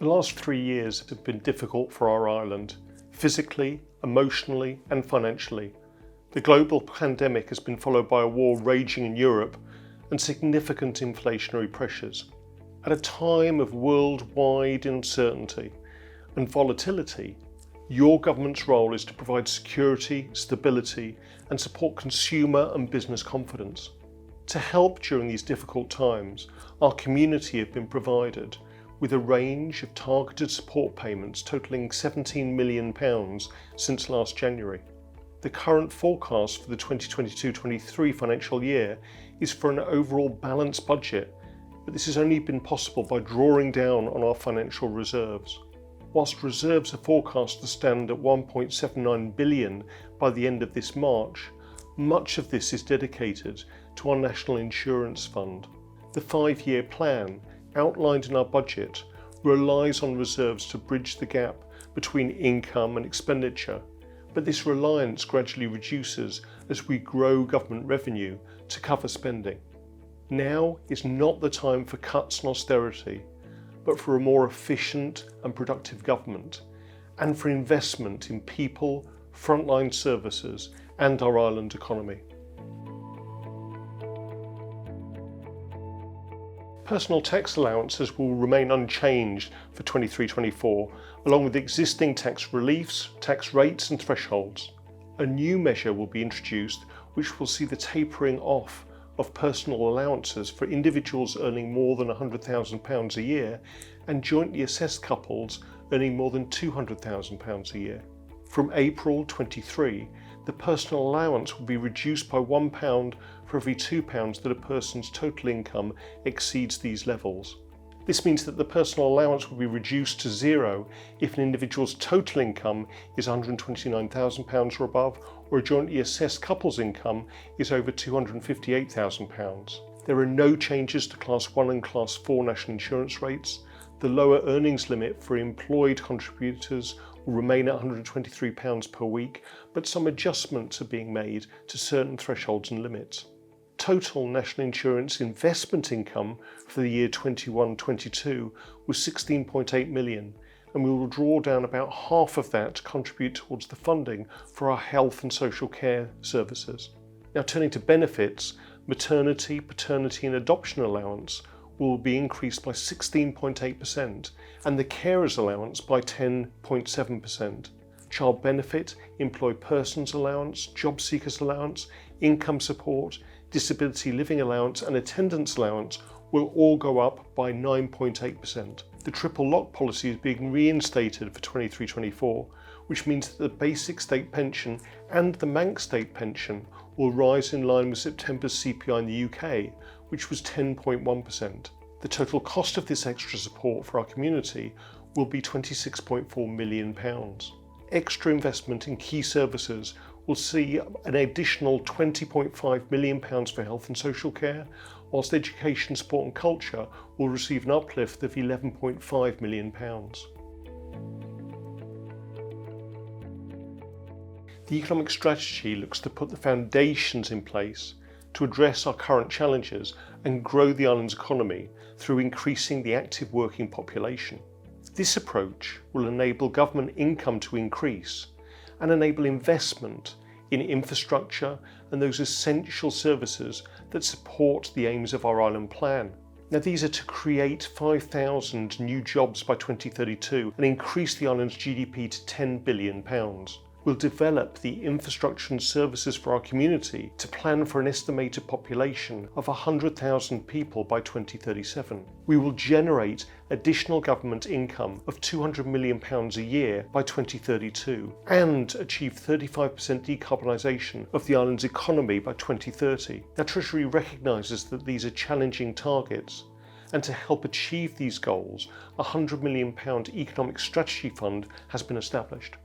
The last 3 years have been difficult for our island, physically, emotionally and financially. The global pandemic has been followed by a war raging in Europe and significant inflationary pressures. At a time of worldwide uncertainty and volatility, your government's role is to provide security, stability and support consumer and business confidence. To help during these difficult times, our community have been provided with a range of targeted support payments totalling £17 million since last January. The current forecast for the 2022-23 financial year is for an overall balanced budget, but this has only been possible by drawing down on our financial reserves. Whilst reserves are forecast to stand at £1.79 billion by the end of this March, much of this is dedicated to our National Insurance Fund. The 5-year plan outlined in our budget relies on reserves to bridge the gap between income and expenditure, but this reliance gradually reduces as we grow government revenue to cover spending. Now is not the time for cuts and austerity, but for a more efficient and productive government, and for investment in people, frontline services and our island economy. Personal tax allowances will remain unchanged for 23-24, along with existing tax reliefs, tax rates and thresholds. A new measure will be introduced which will see the tapering off of personal allowances for individuals earning more than £100,000 a year and jointly assessed couples earning more than £200,000 a year. From April 23, the personal allowance will be reduced by £1 for every £2 that a person's total income exceeds these levels. This means that the personal allowance will be reduced to zero if an individual's total income is £129,000 or above, or a jointly assessed couple's income is over £258,000. There are no changes to Class 1 and Class 4 national insurance rates. The lower earnings limit for employed contributors will remain at £123 per week, but some adjustments are being made to certain thresholds and limits. Total national insurance investment income for the year 21-22 was £16.8 million, and we will draw down about half of that to contribute towards the funding for our health and social care services. Now, turning to benefits, maternity, paternity and adoption allowance will be increased by 16.8% and the carers allowance by 10.7%. Child benefit, employed persons allowance, job seekers allowance, income support, disability living allowance and attendance allowance will all go up by 9.8%. The triple lock policy is being reinstated for 23-24, which means that the basic state pension and the Manx state pension will rise in line with September's CPI in the UK, which was 10.1%. The total cost of this extra support for our community will be £26.4 million. Extra investment in key services will see an additional £20.5 million for health and social care, whilst education, sport and culture will receive an uplift of £11.5 million. The economic strategy looks to put the foundations in place to address our current challenges and grow the island's economy through increasing the active working population. This approach will enable government income to increase and enable investment in infrastructure and those essential services that support the aims of our island plan. Now, these are to create 5,000 new jobs by 2032 and increase the island's GDP to £10 billion. We'll develop the infrastructure and services for our community to plan for an estimated population of 100,000 people by 2037. We will generate additional government income of £200 million a year by 2032 and achieve 35% decarbonisation of the island's economy by 2030. Now, Treasury recognises that these are challenging targets, and to help achieve these goals, a £100 million economic strategy fund has been established.